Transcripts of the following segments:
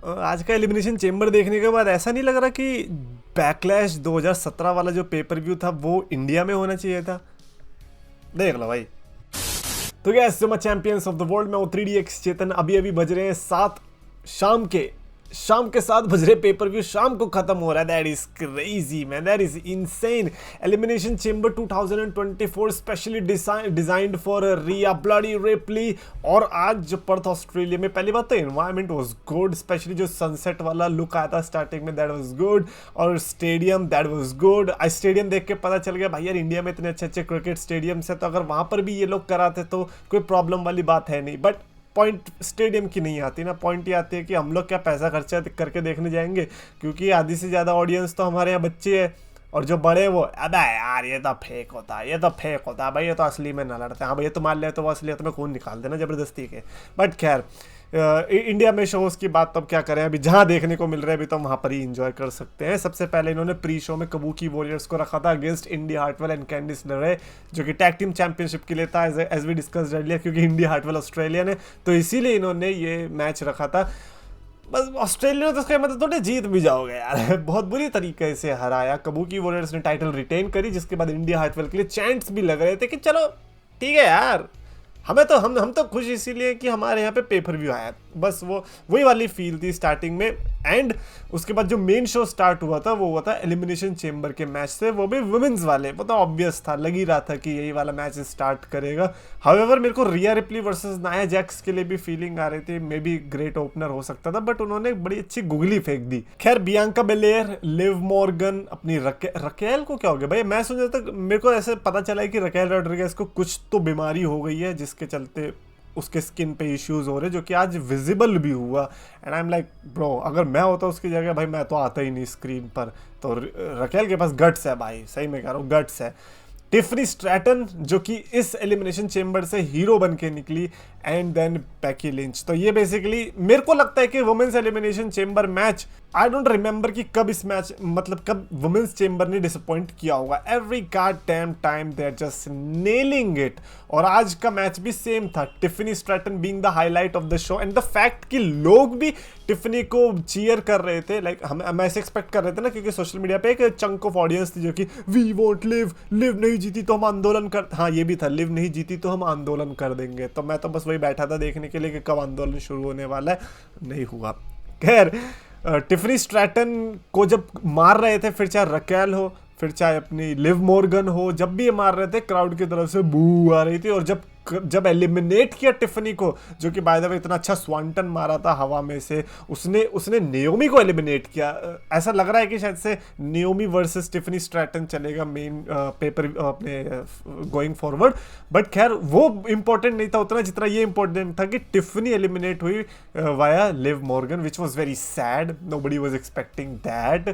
आज का elimination chamber देखने के बाद ऐसा नहीं लग रहा कि बैकलैश 2017 वाला जो पेपर व्यू था वो इंडिया में होना चाहिए था। देख लो भाई। तो गैस जो मैं चैंपियंस ऑफ द वर्ल्ड में हूँ 3DX चेतन। अभी अभी बज रहे हैं 7 शाम के 7 बज रहे पेपर व्यू शाम को खत्म हो रहा है। That is crazy man, that is insane. Elimination chamber 2024 specially designed for Rhea bloody Ripley. और आज जो पर्थ ऑस्ट्रेलिया में, पहली बात तो एनवायरनमेंट वाज गुड, स्पेशली जो सनसेट वाला लुक आया था स्टार्टिंग में, दैट वाज गुड। और stadium that was good. Stadium देख के पता चल गया भाई यार इंडिया में इतने अच्छे अच्छे क्रिकेट स्टेडियम्स है, तो अगर वहां पर भी ये लोग कराते तो कोई प्रॉब्लम वाली बात है नहीं। बट पॉइंट स्टेडियम की नहीं आती ना, पॉइंट ये आती है कि हम लोग क्या पैसा खर्चा करके देखने जाएंगे, क्योंकि आधी से ज़्यादा ऑडियंस तो हमारे यहाँ बच्चे हैं, और जो बड़े वो अबे यार ये तो फेक होता है, ये तो फेक होता है भाई, ये तो असली में ना लड़ते हैं। हाँ भाई ये तो मान लिया तो वो असलियत में खून निकाल देना ज़बरदस्ती के। बट खैर इंडिया में शोज़ की बात तो अब क्या करें, अभी जहाँ देखने को मिल रहा है अभी तो वहाँ पर ही इंजॉय कर सकते हैं। सबसे पहले इन्होंने प्री शो में कबूकी वॉरियर्स को रखा था against India Hartwell and Candice LeRae, जो कि टैग टीम चैंपियनशिप के लिए था एज वी डिस्कस अर्लियर, क्योंकि इंडिया हार्टवेल ऑस्ट्रेलिया ने, तो इसीलिए इन्होंने ये मैच रखा था। बस ऑस्ट्रेलिया ने तो उसका मतलब थोड़े जीत भी जाओगे यार बहुत बुरी तरीके से हराया। कबूकी वॉरियर्स ने टाइटल रिटेन करी, जिसके बाद इंडिया हार्टवेल के लिए चैंट्स भी लग रहे थे कि चलो ठीक है यार, हमें तो हम तो खुश इसीलिए कि हमारे यहाँ पे पेपर व्यू आया। बस वही वाली फील थी स्टार्टिंग में। एंड उसके बाद जो मेन शो स्टार्ट हुआ था वो हुआ था एलिमिनेशन चेंबर के मैच से, वो भी वुमेन्स वाले। वो तो ऑब्वियस था, लग ही रहा था कि यही वाला मैच स्टार्ट करेगा। हाउएवर मेरे को रिया रिप्ली वर्सेस नाया जैक्स के लिए भी फीलिंग आ रही थी, मे बी ग्रेट ओपनर हो सकता था, बट उन्होंने बड़ी अच्छी गुगली फेंक दी। खैर बियांका बेलेयर, लिव मॉर्गन, अपनी रकेल को क्या हो गया भाई, मैं सोच रहा था, मेरे को ऐसे पता चला है कि रकेल रॉड्रिगेज को कुछ तो बीमारी हो गई है जिसके चलते उसके स्किन पे इश्यूज हो रहे, जो कि आज विजिबल भी हुआ। And I am like bro, अगर मैं होता उसकी जगह भाई मैं तो आता ही नहीं स्क्रीन पर। तो रकेल के पास गट्स है भाई, सही में कह रहा हूँ गट्स है। टिफनी स्ट्रैटन जो कि इस एलिमिनेशन चेंबर से हीरो बन के निकली, एंड देन बेकी लिंच। तो ये बेसिकली मेरे को लगता है कि women's elimination chamber match, I don't remember कि कब इस मैच मतलब कब वुमेन्स चेंबर ने डिसअपॉइंट किया होगा। Every god damn time they are just nailing it. और आज का मैच भी सेम था, Tiffany Stratton being the highlight of the show, and the fact कि लोग भी टिफनी को चीयर कर रहे थे। लाइक हम ऐसे एक्सपेक्ट कर रहे थे ना, क्योंकि सोशल मीडिया पे एक चंक ऑफ ऑडियंस थी जो कि वी वोंट लिव नहीं जीती तो हम आंदोलन कर, हाँ ये भी था, लिव नहीं जीती तो हम आंदोलन कर देंगे। तो मैं तो बस वही बैठा था देखने के लिए कि कब आंदोलन शुरू होने वाला है, नहीं हुआ। खैर टिफनी स्ट्रैटन को जब मार रहे थे, फिर चाहे रकेल हो फिर चाहे अपनी लिव मॉर्गन हो, जब भी ये मार रहे थे क्राउड की तरफ से बू आ रही थी। और जब एलिमिनेट किया टिफनी को, जो कि बाय द वे इतना अच्छा स्वांटन मारा था हवा में से, उसने नियोमी को एलिमिनेट किया। ऐसा लग रहा है कि शायद से नियोमी वर्सेस टिफनी स्ट्रैटन चलेगा मेन पेपर अपने गोइंग फॉरवर्ड। बट खैर वो इंपॉर्टेंट नहीं था उतना जितना ये इंपॉर्टेंट था कि टिफनी एलिमिनेट हुई via Liv Morgan, which was very sad. Nobody was expecting that,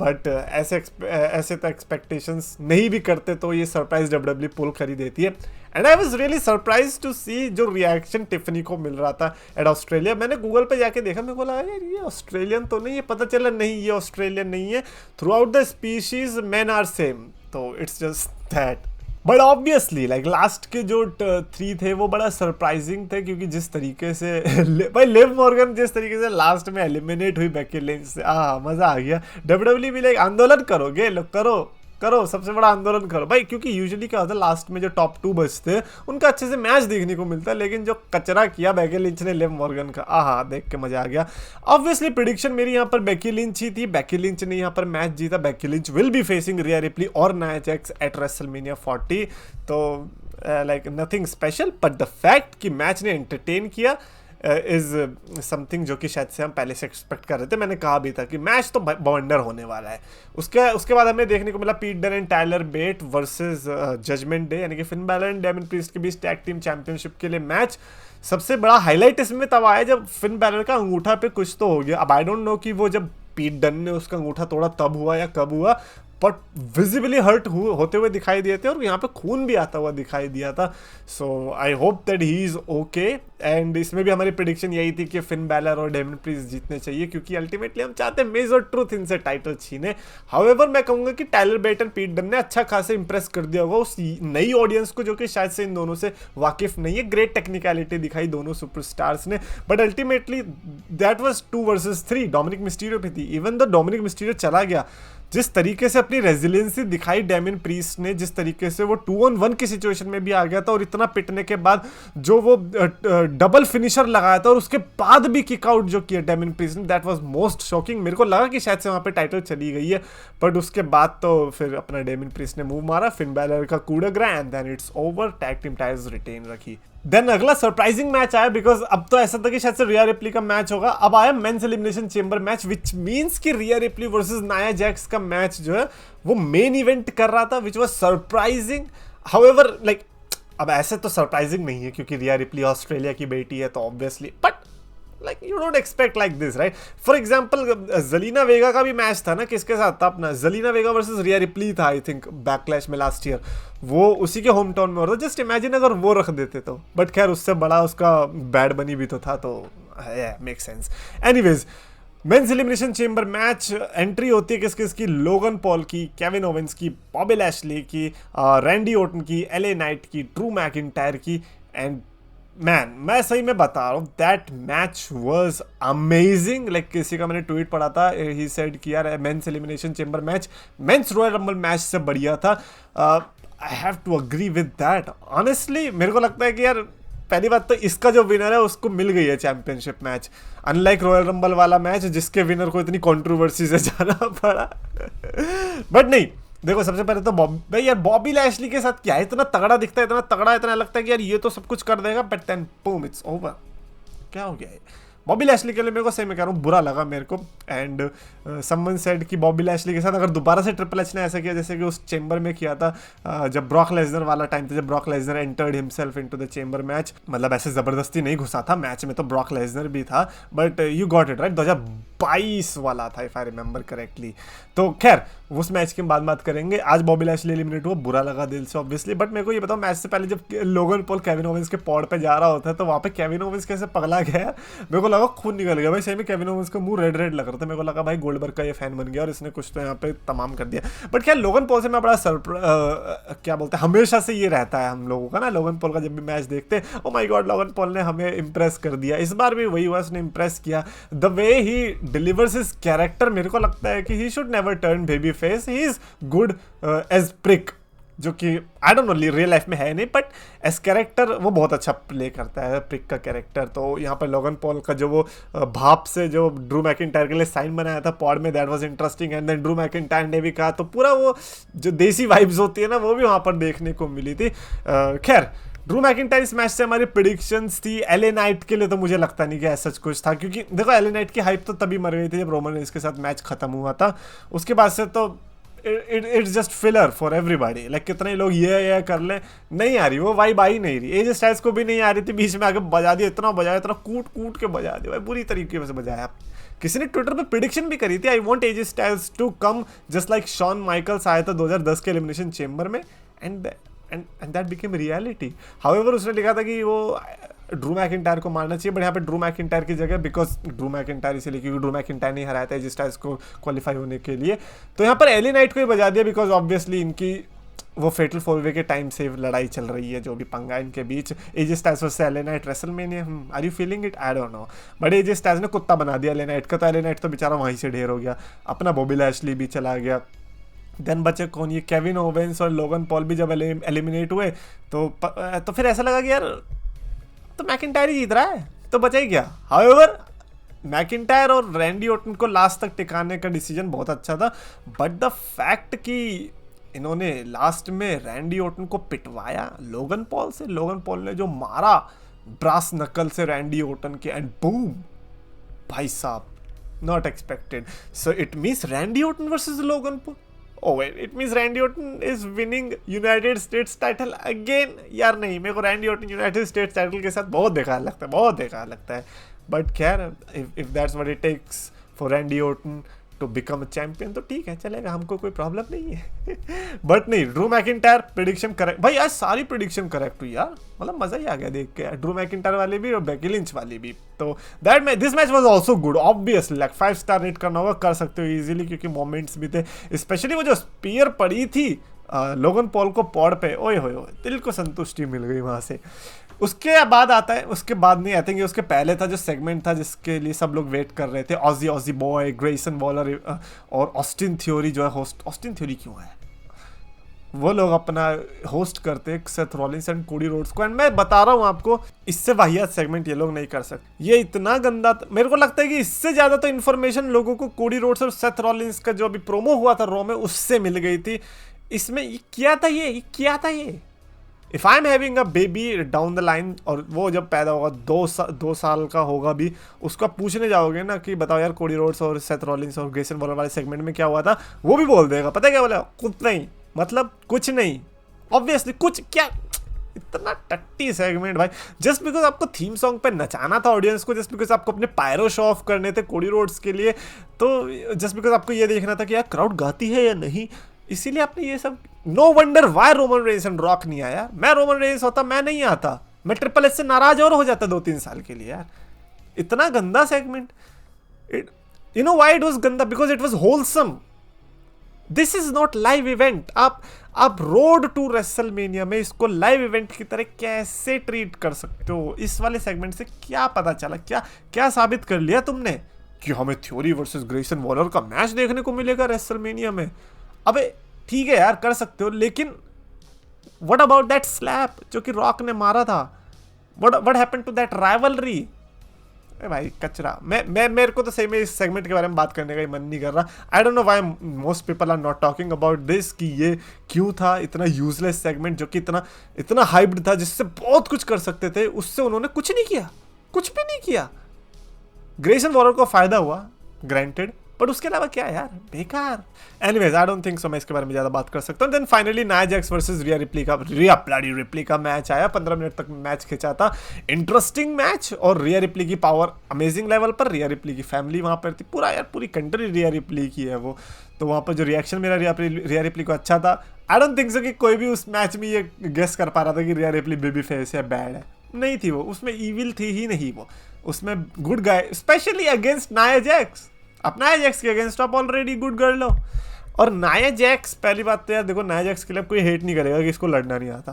but ऐसे तो एक्सपेक्टेशंस नहीं भी करते तो ये सरप्राइज डब्ल्यूडब्ल्यू पुल करी देती है। And I was really surprise to see जो रिएक्शन टिफनी को मिल रहा था एट ऑस्ट्रेलिया। मैंने गूगल पे जाके देखा, मेरे को लगा यार ये ऑस्ट्रेलियन तो नहीं है, पता चला नहीं ये ऑस्ट्रेलियन नहीं है। Throughout the species man are same, तो it's just that. But obviously like last के जो 3 थे वो बड़ा सरप्राइजिंग थे, क्योंकि जिस तरीके से भाई लिव मॉर्गन जिस तरीके से लास्ट में एलिमिनेट हुई बेकी लिंच से, मजा आ गया। डब्ल्यूडब्ल्यू भी लाइक आंदोलन करोगे लोग, करो सबसे बड़ा आंदोलन करो भाई, क्योंकि यूजुअली क्या होता है लास्ट में जो टॉप 2 बचते हैं उनका अच्छे से मैच देखने को मिलता है, लेकिन जो कचरा किया बेकी लिंच ने लिव मॉर्गन का, देख के मजा आ गया। ऑब्वियसली प्रेडिक्शन मेरी यहाँ पर बेकी लिंच ही थी, बेकी लिंच ने यहाँ पर मैच जीता। Becky Lynch will be facing Riya replay और नाया जैक्स एट रेसलमेनिया 40। तो like nothing special, but the fact कि मैच ने एंटरटेन किया इज समथिंग जो कि शायद से हम पहले से एक्सपेक्ट कर रहे थे। मैंने कहा भी था कि मैच तो बवंडर होने वाला है। उसके बाद हमें देखने को मिला Pete Dunne and Tyler Bate versus Judgment Day, यानी कि Finn Balor and Damian Priest के बीच टैग टीम चैंपियनशिप के लिए मैच। सबसे बड़ा हाईलाइट इसमें तब आया जब फिन बैलर का अंगूठा पे कुछ तो हो गया। अब आई डोंट नो कि वो जब पीट डन ने उसका अंगूठा तोड़ा तब हुआ या कब हुआ, बट विजिबली हर्ट होते हुए दिखाई दिए थे और यहाँ पे खून भी आता हुआ दिखाई दिया था। So I hope that he is okay. And इसमें भी हमारी प्रेडिक्शन यही थी कि फिन बैलर और डेमिन प्रीस्ट जीतने चाहिए, क्योंकि अल्टीमेटली हम चाहते हैं मिज और ट्रुथ इनसे टाइटल छीने। हाउएवर मैं कहूंगा कि टाइलर बेट एंड पीट डन ने अच्छा खासा इंप्रेस कर दिया होगा उस नई ऑडियंस को, जो कि शायद से इन दोनों से वाकिफ नहीं है। ग्रेट टेक्निकलिटी दिखाई दोनों सुपरस्टार्स ने, but ultimately that was 2 versus 3। Dominik Mysterio भी थी, इवन द डोमिनिक मिस्टीरियो चला गया, जिस तरीके से अपनी रेजिलियंसी दिखाई डेमिन प्रीस्ट ने, जिस तरीके से वो 2-on-1 की सिचुएशन में भी आ गया था और इतना पिटने के बाद जो वो डबल फिनिशर लगाया था और उसके बाद भी किक आउट जो किया डेमिन प्रीस्ट ने, दैट वाज मोस्ट शॉकिंग। मेरे को लगा कि शायद से वहाँ पे टाइटल चली गई है, बट उसके बाद तो फिर अपना डेमिन प्रीस्ट ने मूव मारा, फिन बैलर का कूड़ा ग्रा and then it's over. Tag team titles retain रखी। देन अगला सरप्राइजिंग मैच आया, बिकॉज अब तो ऐसा था कि शायद से रिया रिप्ली का मैच होगा। अब आया men's elimination chamber match, which means कि Rhea Ripley versus Nia Jax का मैच जो है वो मेन इवेंट कर रहा था, which was surprising. However like अब ऐसे तो सरप्राइजिंग नहीं है क्योंकि रिया रिप्ली ऑस्ट्रेलिया की बेटी है, तो obviously, but like you don't expect like this, right? For example Zelina Vega का भी मैच था ना, किसके साथ था अपना, जलीना वेगा वर्सेस रिया रिप्ली था आई थिंक बैकलैश में लास्ट ईयर, वो उसी के होम टाउन में हो रहा था। जस्ट इमेजिन अगर वो रख देते तो, बट खैर उससे बड़ा उसका बैड बनी भी तो था, तो make sense. Anyways, men's elimination chamber match, entry होती है किस किस की, लोगन पॉल की, केविन ओवेंस की, बॉबी लैशली की, रैंडी ओटन की, एले नाइट की, ड्रू मैकिंटायर की। एंड मैन, मैं सही में बता रहा हूँ, that match was amazing. Like किसी का मैंने ट्वीट पढ़ा था, ही सेड कि यार men's elimination chamber match men's royal rumble match से बढ़िया था। I have to agree with that. Honestly मेरे को लगता है कि यार पहली बात तो इसका जो विनर है उसको मिल गई है championship match, unlike royal rumble वाला मैच जिसके विनर को इतनी कंट्रोवर्सी से जाना पड़ा। बट नहीं, देखो सबसे पहले तो भाई यार बॉबी लैशली के साथ क्या है, इतना तगड़ा दिखता है, इतना तगड़ा, इतना लगता है कि यार ये तो सब कुछ कर देगा, but then boom it's over. क्या हो गया है बॉबी लैशली के लिए? मेरे को सही में कह रहा हूँ बुरा लगा मेरे को। एंड समवन सेड कि बॉबी लैशली के साथ अगर दोबारा से ट्रिपल एच ने ऐसा किया जैसे कि उस चेंबर में किया था, जब ब्रॉक लेसनर वाला टाइम था, जब Brock Lesnar entered himself into the chamber match, मतलब ऐसे जबरदस्ती नहीं घुसा था मैच में, तो ब्रॉक लेसनर भी था, but you got it right, 2022 वाला था इफ आई रिमेंबर करेक्टली। तो खैर उस मैच की बात करेंगे। आज बॉबी लैशली एलिमिनेट हुआ, बुरा लगा दिल से ऑब्वियसली, बट मेरे को ये बताओ मैच से पहले जब लोगन पॉल केविन ओवेंस के पॉड पे जा रहा होता है तो वहाँ पे केविन ओवेंस कैसे पगला गया, मेरे को लगा खून निकल गया भाई, सही में केविन ओवेंस का मुंह रेड रेड लग रहा था। मेरे को लगा भाई गोल्डबर्ग का ये फैन बन गया और इसने कुछ तो यहाँ पे तमाम कर दिया। बट क्या लोगन पॉल से मैं बड़ा क्या बोलते हैं, हमेशा से ये रहता है हम लोगों का ना, लोगन पॉल का जब भी मैच देखते हैं oh my God Logan Paul ने हमें इंप्रेस कर दिया। इस बार भी वही हुआ, उसने इंप्रेस किया। The way he delivers his character, मेरे को लगता है कि he should never turn baby face, he is good as prick, जो कि I don't know real life में है नहीं, बट एज कैरेक्टर वो बहुत अच्छा प्ले करता है प्रिक का कैरेक्टर। तो यहाँ पर लोगन पॉल का जो वो भाप से जो ड्रू मैकिंटायर के लिए साइन बनाया था पॉड में, that was interesting. And then Drew McIntyre ने भी कहा, तो पूरा वो जो देसी वाइब्स होती है ना वो भी वहाँ पर देखने को मिली थी। खैर ड्रू मैकिंटायर इस मैच से हमारी प्रेडिक्शंस थी। एले नाइट के लिए तो मुझे लगता नहीं कि ऐसा कुछ था, क्योंकि देखो एले नाइट की हाइप तो तभी मर गई थी जब रोमन रेंस के साथ मैच खत्म हुआ था। उसके बाद से तो it's just filler for everybody. Like कितने लोग ये कर ले, नहीं आ रही वो वाइब, आई नहीं रही। एजे स्टाइल्स को भी नहीं आ रही थी, बीच में आके बजा दिया, इतना बजाया, इतना कूट कूट के बजा दिया भाई, बुरी तरीके से बजाया। किसी ने ट्विटर पे प्रेडिक्शन भी करी थी, I want AJ Styles to come just like Shawn Michaels आया था 2010 के एलिमिनेशन चेंबर में, and that became reality. However उसने लिखा था कि वो ड्रू मैकिंटायर को मारना चाहिए, बट यहाँ पे ड्रू मैकिंटायर की जगह, बिकॉज ड्रू मैकिंटायर इसलिए क्योंकि ड्रू मैकिंटायर नहीं हराया था एजे स्टाइल्स को क्वालिफाई होने के लिए, तो यहाँ पर एले नाइट को ही बजा दिया, बिकॉज ऑब्वियसली इनकी वो फेटल 4-वे के टाइम से लड़ाई चल रही है, जो भी पंगा इनके बीच। AJ Styles versus LA Knight WrestleMania, are you feeling it? I don't know, but AJ Styles ने कुत्ता बना दिया एले नाइट का, तो एले नाइट तो बेचारा वहीं से ढेर हो गया, अपना बॉबी लैशली भी चला गया। देन बचे कौन, ये केविन ओवेंस और लोगन पॉल भी जब एलिमिनेट हुए तो फिर ऐसा लगा कि यार तो मैकिंटायर ही जीत रहा है, तो बचा ही क्या। हाउएवर मैकिंटायर और रैंडी ओटन को लास्ट तक टिकाने का डिसीजन बहुत अच्छा था, बट द फैक्ट कि इन्होंने लास्ट में रैंडी ओटन को पिटवाया लोगन पॉल से, लोगन पॉल ने जो मारा ब्रास नकल से रैंडी ओटन के, एंड बूम भाई साहब, not expected. So it means Randy Orton versus Logan Paul, oh wait, it means Randy Orton is winning United States title again। यार नहीं, मेरे को Randy Orton United States title के साथ बहुत बेकार लगता है, बहुत बेकार लगता है। बट खैर if that's what it takes for Randy Orton to become a champion, तो ठीक है चलेगा, हमको कोई प्रॉब्लम नहीं है। बट नहीं, ड्रू मैकिंटायर प्रेडिक्शन करेक्ट भाई, आज सारी प्रेडिक्शन करेक्ट हुई यार, मतलब मजा ही आ गया देख के यार, ड्रू मैकिंटायर वाली भी और बेकी लिंच वाली भी। तो that this match was also good obviously, like 5 star rate करना होगा, कर सकते हो इजीली, क्योंकि मोमेंट्स भी थे, स्पेशली वो जो स्पीयर पड़ी थी लोगन पॉल को पॉड पे, ओए होए दिल को संतुष्टि मिल गई वहां से। उसके बाद आता है, उसके बाद नहीं, आई थिंक उसके पहले था जो सेगमेंट था जिसके लिए सब लोग वेट कर रहे थे, ऑजी बॉय, ग्रेसन वॉलर और ऑस्टिन थ्योरी जो है होस्ट, ऑस्टिन थ्योरी क्यों है, वो लोग अपना होस्ट करते Seth Rollins and Cody Rhodes को। एंड मैं बता रहा हूँ आपको, इससे वाहियात सेगमेंट ये लोग नहीं कर सकते, ये इतना गंदा मेरे को लगता है कि इससे ज्यादा तो इन्फॉर्मेशन लोगों को कोडी रोड्स और सेथ रॉलिंस का जो अभी प्रोमो हुआ था रॉ में उससे मिल गई थी। इसमें ये क्या था, ये क्या था ये, if I am having a baby down the line, और वो जब पैदा होगा 2 साल का होगा भी, उसको आप पूछने जाओगे ना कि बताओ यार कोडी रोड्स और सेथ रॉलिंस और ग्रेसन वॉलर वाले सेगमेंट में क्या हुआ था, वो भी बोल देगा, पता है क्या बोला, कुछ नहीं, मतलब कुछ नहीं, ऑब्वियसली कुछ क्या, इतना टट्टी सेगमेंट भाई, जस्ट बिकॉज आपको थीम सॉन्ग पे नचाना था ऑडियंस को, जस्ट बिकॉज आपको अपने पायरो शो ऑफ करने थे कोडी रोड्स के लिए, तो जस्ट बिकॉज आपको ये देखना था कि यार क्राउड गाती है या नहीं, इसीलिए आपने ये सब। No wonder why Roman Reigns and Rock नहीं आया, मैं रोमन रेंस होता मैं नहीं आता, मैं ट्रिपल एच से नाराज और हो जाता 2-3 साल के लिए यार, इतना गंदा segment. You know why it was गंदा, because it was wholesome, this is not live event. आप रोड टू रेसलमेनिया में इसको लाइव इवेंट की तरह कैसे ट्रीट कर सकते हो? इस वाले सेगमेंट से क्या पता चला, क्या साबित कर लिया तुमने कि हमें थ्योरी वर्सेस ग्रेसन वॉलर का मैच देखने को मिलेगा रेसलमेनिया में? अबे ठीक है यार कर सकते हो, लेकिन व्हाट अबाउट दैट स्लैप जो कि रॉक ने मारा था, what happened to that rivalry? भाई कचरा। मेरे को तो सही में इस सेगमेंट के बारे में बात करने का ही मन नहीं कर रहा। I don't know why most people are not talking about this, कि ये क्यों था इतना यूजलेस सेगमेंट जो कि इतना हाइप्ड था, जिससे बहुत कुछ कर सकते थे, उससे उन्होंने कुछ नहीं किया, कुछ भी नहीं किया। ग्रेसन वॉलर को फायदा हुआ ग्रांटेड, बट उसके अलावा क्या यार, बेकार। Anyways I don't think so मैं इसके बारे में ज्यादा बात कर सकता हूँ। Then finally Nia Jax versus Rhea Ripley का मैच आया, 15 मिनट तक मैच खिंचा था, इंटरेस्टिंग मैच, और रिया रिप्ली की पावर अमेजिंग लेवल पर, रिया रिप्ली की फैमिली वहां पर थी, पूरा यार पूरी कंट्री रिया रिप्ली की है वो, तो वहां पर जो रिएक्शन मेरा रिया रिप्ली को अच्छा था। आई डोंट थिंक सो कि कोई भी उस मैच में ये गेस कर पा रहा था कि रिया रिप्ली बेबी फेस है, बैड है, नहीं थी वो, उसमें ईविल थी ही नहीं वो, उसमें good guy, specially against Nia Jax. अब नाया जैक्स के अगेंस्ट आप ऑलरेडी गुड गर्ल हो, और नाया जैक्स, पहली बात तो यार देखो, नाया जैक्स के लिए कोई हेट नहीं करेगा कि इसको लड़ना नहीं आता,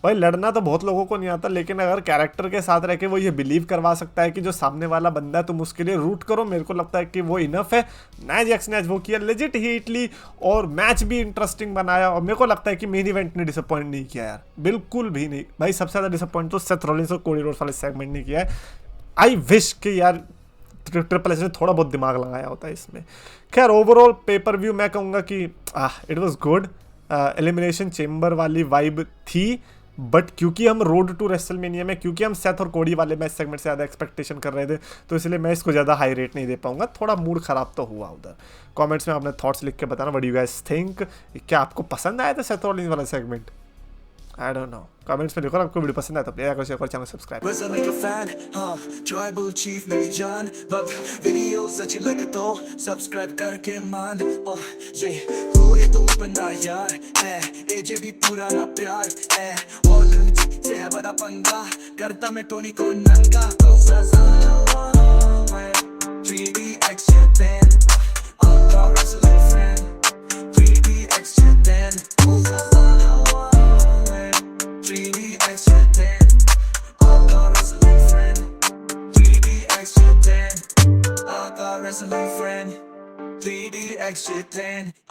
भाई लड़ना तो बहुत लोगों को नहीं आता, लेकिन अगर कैरेक्टर के साथ रह के वो ये बिलीव करवा सकता है कि जो सामने वाला बंदा है तुम उसके लिए रूट करो, मेरे को लगता है कि वो इनफ है। नाया जैक्स ने आज वो किया, लेजिट हिटली, और मैच भी इंटरेस्टिंग बनाया, और मेरे को लगता है कि मेन इवेंट ने डिसअपॉइंट नहीं किया यार, बिल्कुल भी नहीं भाई। सबसे ज़्यादा डिसअपॉइंट तो सेथ रॉलिंस और कोडी रोड्स वाले सेगमेंट ने किया है। आई विश कि यार ट्रिपल एच ने थोड़ा बहुत दिमाग लगाया होता है इसमें। खैर ओवरऑल पेपर व्यू मैं कहूँगा कि it was good, elimination chamber वाली वाइब थी, बट क्योंकि हम रोड टू रेसलमेनिया में, क्योंकि हम सेथ और कोडी वाले मैच सेगमेंट से ज़्यादा एक्सपेक्टेशन कर रहे थे, तो इसलिए मैं इसको ज़्यादा हाई रेट नहीं दे पाऊंगा, थोड़ा मूड खराब तो हुआ उधर। कमेंट्स में अपने थॉट्स लिख के बताना, what do you guys think, क्या आपको पसंद आया था सेथ रॉलिंस वाला segment? I don't know. Comments में लिखो, आपको वीडियो पसंद आया तो प्लीज लाइक और channel subscribe. Was like a fan, tribal chief मेरी जान, but videos अच्छी लगे तो सब्सक्राइब करके मान। ये हुए तो बंदा यार, ये जे भी पुराना प्यार, और से है बड़ा पंगा, करता मैं टोनी को नंगा, तो सजाया हुआ है 3D extra than, आपका wrestling fan, 3D extra than, 3D extra 10, I got wrestling friend, 3D extra 10, I got wrestling friend, 3D extra 10.